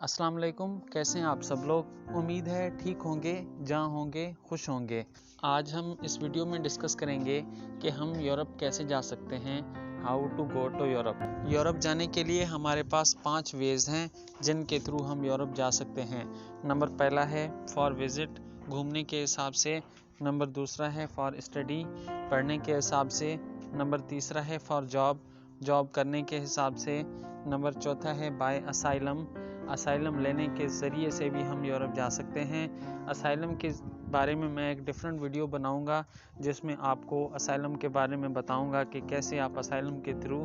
अस्सलाम वालेकुम। कैसे हैं आप सब लोग? उम्मीद है ठीक होंगे, जहाँ होंगे खुश होंगे। आज हम इस वीडियो में डिस्कस करेंगे कि हम यूरोप कैसे जा सकते हैं। How to go to Europe. Europe जाने के लिए हमारे पास 5 वेज़ हैं जिनके थ्रू हम यूरोप जा सकते हैं। नंबर पहला है फॉर विज़िट, घूमने के हिसाब से। नंबर दूसरा है फॉर स्टडी, पढ़ने के हिसाब से। नंबर तीसरा है फॉर जॉब, जॉब करने के हिसाब से। नंबर चौथा है बाय असाइलम, असाइलम लेने के ज़रिए से भी हम यूरोप जा सकते हैं। असाइलम के बारे में मैं एक डिफरेंट वीडियो बनाऊंगा जिसमें आपको असाइलम के बारे में बताऊंगा कि कैसे आप असाइलम के थ्रू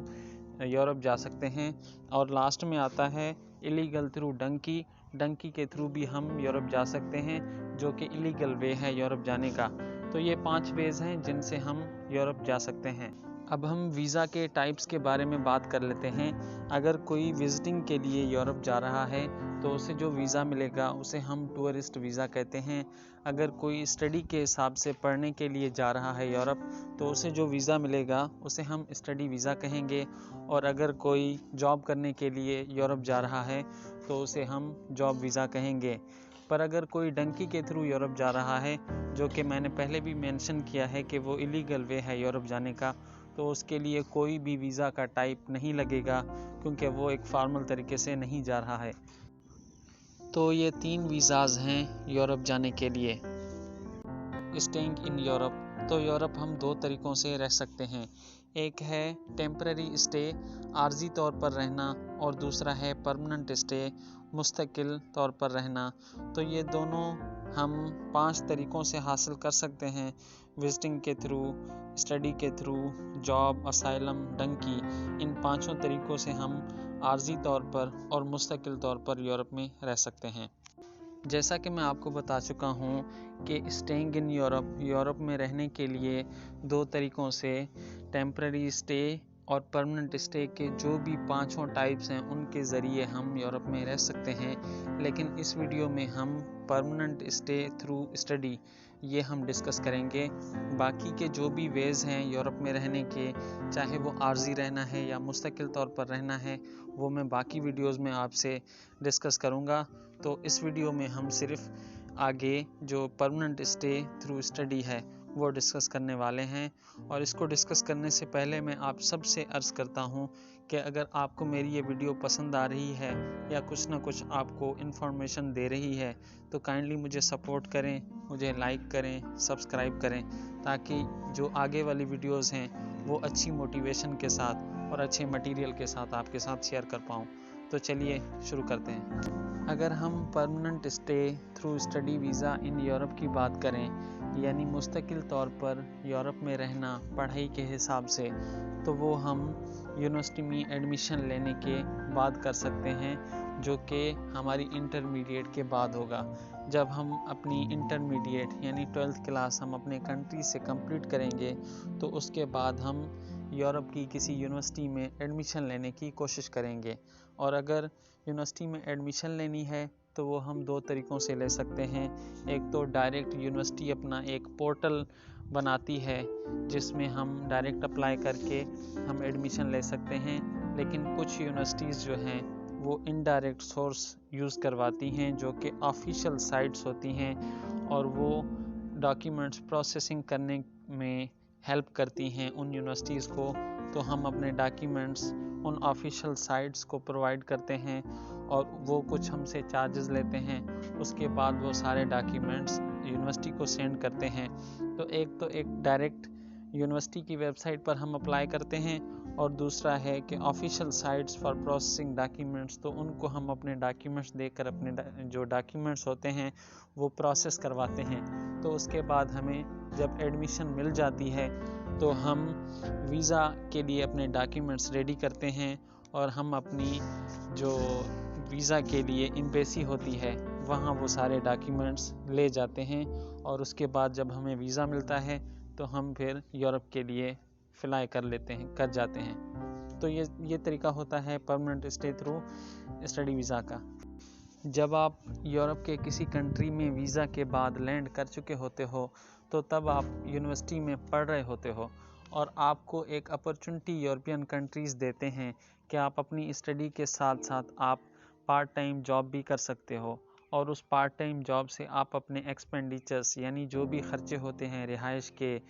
यूरोप जा सकते हैं। और लास्ट में आता है इलीगल थ्रू डंकी, डंकी के थ्रू भी हम यूरोप जा सकते हैं जो कि इलीगल वे है यूरोप जाने का। तो ये 5 वेज़ हैं जिनसे हम यूरोप जा सकते हैं। अब हम वीज़ा के टाइप्स के बारे में बात कर लेते हैं। अगर कोई विज़िटिंग के लिए यूरोप जा रहा है तो उसे जो वीज़ा मिलेगा उसे हम टूरिस्ट वीज़ा कहते हैं। अगर कोई स्टडी के हिसाब से पढ़ने के लिए जा रहा है यूरोप तो उसे जो वीज़ा मिलेगा उसे हम स्टडी वीज़ा कहेंगे। और अगर कोई जॉब करने के लिए यूरोप जा रहा है तो उसे हम जॉब वीज़ा कहेंगे। पर अगर कोई डंकी के थ्रू यूरोप जा रहा है, जो कि मैंने पहले भी मेंशन किया है कि वो इलीगल वे है यूरोप जाने का, तो उसके लिए कोई भी वीज़ा का टाइप नहीं लगेगा क्योंकि वो एक फॉर्मल तरीके से नहीं जा रहा है। तो ये 3 वीज़ाज़ हैं यूरोप जाने के लिए। स्टेइंग इन यूरोप, तो यूरोप हम 2 तरीक़ों से रह सकते हैं। एक है टेम्पररी स्टे, आर्जी तौर पर रहना, और दूसरा है परमानेंट स्टे, मुस्तकिल तौर पर रहना। तो ये दोनों हम 5 तरीक़ों से हासिल कर सकते हैं, विजिटिंग के थ्रू, स्टडी के थ्रू, जॉब, असाइलम, डंकी। इन 5 तरीक़ों से हम आर्जी तौर पर और मुस्तकिल तौर पर यूरोप में रह सकते हैं। जैसा कि मैं आपको बता चुका हूँ कि स्टेइंग इन यूरोप, यूरोप में रहने के लिए 2 तरीक़ों से, टेम्पररी स्टे और परमानेंट स्टे के जो भी 5 टाइप्स हैं उनके ज़रिए हम यूरोप में रह सकते हैं। लेकिन इस वीडियो में हम परमानेंट स्टे थ्रू स्टडी ये हम डिस्कस करेंगे। बाकी के जो भी वेज़ हैं यूरोप में रहने के, चाहे वो आर्जी रहना है या मुस्तकिल तौर पर रहना है, वो मैं बाकी वीडियोज़ में आपसे डिस्कस करूँगा। तो इस वीडियो में हम सिर्फ आगे जो परमानेंट स्टे थ्रू स्टडी है वो डिस्कस करने वाले हैं। और इसको डिस्कस करने से पहले मैं आप सबसे अर्ज़ करता हूँ कि अगर आपको मेरी ये वीडियो पसंद आ रही है या कुछ ना कुछ आपको इन्फॉर्मेशन दे रही है तो काइंडली मुझे सपोर्ट करें, मुझे लाइक करें, सब्सक्राइब करें, ताकि जो आगे वाली वीडियोज़ हैं वो अच्छी मोटिवेशन के साथ और अच्छे मटेरियल के साथ आपके साथ शेयर कर पाऊँ। तो चलिए शुरू करते हैं। अगर हम permanent stay through study visa in Europe की बात करें, यानी मुस्तकिल तौर पर यूरोप में रहना पढ़ाई के हिसाब से, तो वो हम यूनिवर्सिटी में एडमिशन लेने के बाद कर सकते हैं, जो कि हमारी इंटरमीडिएट के बाद होगा। जब हम अपनी इंटरमीडिएट यानी 12th क्लास हम अपने कंट्री से कंप्लीट करेंगे तो उसके बाद हम यूरोप की किसी यूनिवर्सिटी में एडमिशन लेने की कोशिश करेंगे। और अगर यूनिवर्सिटी में एडमिशन लेनी है तो वो हम 2 तरीक़ों से ले सकते हैं। एक तो डायरेक्ट यूनिवर्सिटी अपना एक पोर्टल बनाती है जिसमें हम डायरेक्ट अप्लाई करके हम एडमिशन ले सकते हैं। लेकिन कुछ यूनिवर्सिटीज़ जो हैं वो इनडायरेक्ट सोर्स यूज़ करवाती हैं जो कि ऑफिशियल साइट्स होती हैं, और वो डॉक्यूमेंट्स प्रोसेसिंग करने में हेल्प करती हैं उन यूनिवर्सिटीज़ को। तो हम अपने डॉक्यूमेंट्स उन ऑफिशियल साइट्स को प्रोवाइड करते हैं और वो कुछ हमसे चार्जेस लेते हैं। उसके बाद वो सारे डॉक्यूमेंट्स यूनिवर्सिटी को सेंड करते हैं। तो एक डायरेक्ट यूनिवर्सिटी की वेबसाइट पर हम अप्लाई करते हैं, और दूसरा है कि official sites for processing documents, तो उनको हम अपने डॉक्यूमेंट्स देकर अपने जो डॉक्यूमेंट्स होते हैं वो प्रोसेस करवाते हैं। तो उसके बाद हमें जब एडमिशन मिल जाती है तो हम वीज़ा के लिए अपने डॉक्यूमेंट्स रेडी करते हैं, और हम अपनी जो वीज़ा के लिए एम्बेसी होती है वहाँ वो सारे डॉक्यूमेंट्स ले जाते हैं। और उसके बाद जब हमें वीज़ा मिलता है तो हम फिर यूरोप के लिए अप्लाई कर जाते हैं। तो ये तरीका होता है permanent stay through study visa का। जब आप यूरोप के किसी कंट्री में वीज़ा के बाद लैंड कर चुके होते हो तो तब आप यूनिवर्सिटी में पढ़ रहे होते हो, और आपको एक अपॉर्चुनिटी यूरोपियन कंट्रीज़ देते हैं कि आप अपनी स्टडी के साथ साथ आप पार्ट टाइम जॉब भी कर सकते हो और उस पार्ट टाइम जॉब से आप अपने एक्सपेंडिचर्स यानी जो भी खर्चे होते हैं रिहाइश के,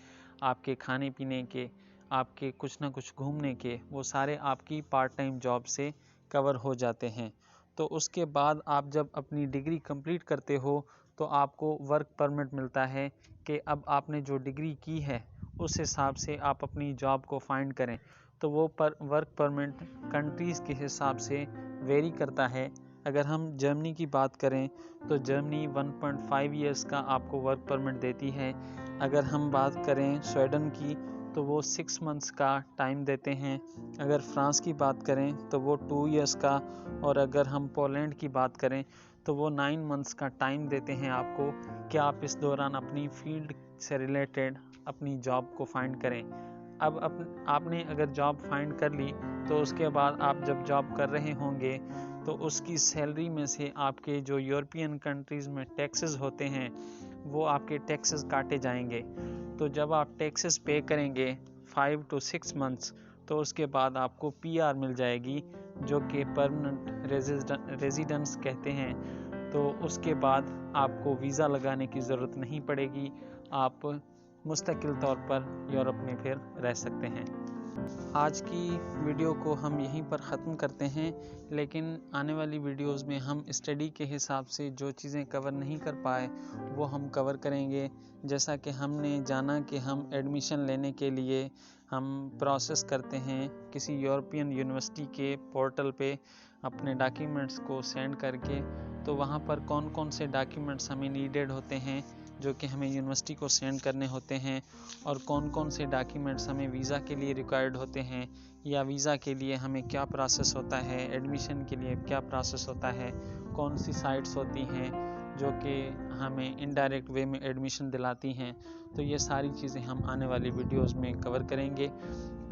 आपके खाने पीने के, आपके कुछ ना कुछ घूमने के, वो सारे आपकी पार्ट टाइम जॉब से कवर हो जाते हैं। तो उसके बाद आप जब अपनी डिग्री कंप्लीट करते हो तो आपको वर्क परमिट मिलता है कि अब आपने जो डिग्री की है उस हिसाब से आप अपनी जॉब को फाइंड करें। तो वो वर्क परमिट कंट्रीज़ के हिसाब से वेरी करता है। अगर हम जर्मनी की बात करें तो जर्मनी 1.5 ईयर्स का आपको वर्क परमिट देती है। अगर हम बात करें स्वीडन की तो वो 6 मंथ्स का टाइम देते हैं। अगर फ्रांस की बात करें तो वो 2 ईयर्स का, और अगर हम पोलैंड की बात करें तो वो 9 मंथ्स का टाइम देते हैं आपको कि आप इस दौरान अपनी फील्ड से रिलेटेड अपनी जॉब को फाइंड करें। अब आपने अगर जॉब फाइंड कर ली तो उसके बाद आप जब जॉब कर रहे होंगे तो उसकी सैलरी में से आपके जो यूरोपियन कंट्रीज़ में टैक्सेस होते हैं वो आपके टैक्सेस काटे जाएंगे। तो जब आप टैक्सेस पे करेंगे 5 to 6 मंथ्स तो उसके बाद आपको PR मिल जाएगी जो कि परमानेंट रेजिडेंस कहते हैं। तो उसके बाद आपको वीज़ा लगाने की ज़रूरत नहीं पड़ेगी, आप मुस्तकिल तौर पर यूरोप में फिर रह सकते हैं। आज की वीडियो को हम यहीं पर ख़त्म करते हैं, लेकिन आने वाली वीडियोस में हम स्टडी के हिसाब से जो चीज़ें कवर नहीं कर पाए वो हम कवर करेंगे। जैसा कि हमने जाना कि हम एडमिशन लेने के लिए हम प्रोसेस करते हैं किसी यूरोपियन यूनिवर्सिटी के पोर्टल पे अपने डॉक्यूमेंट्स को सेंड करके, तो वहाँ पर कौन कौन से डॉक्यूमेंट्स हमें नीडेड होते हैं जो कि हमें यूनिवर्सिटी को सेंड करने होते हैं, और कौन कौन से डॉक्यूमेंट्स हमें वीज़ा के लिए रिक्वायर्ड होते हैं, या वीज़ा के लिए हमें क्या प्रोसेस होता है, एडमिशन के लिए क्या प्रोसेस होता है, कौन सी साइट्स होती हैं जो कि हमें इनडायरेक्ट वे में एडमिशन दिलाती हैं। तो ये सारी चीज़ें हम आने वाली वीडियोस में कवर करेंगे।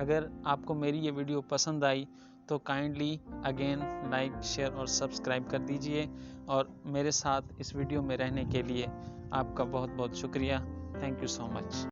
अगर आपको मेरी ये वीडियो पसंद आई तो काइंडली अगेन लाइक, शेयर और सब्सक्राइब कर दीजिए, और मेरे साथ इस वीडियो में रहने के लिए आपका बहुत बहुत शुक्रिया। Thank you so much.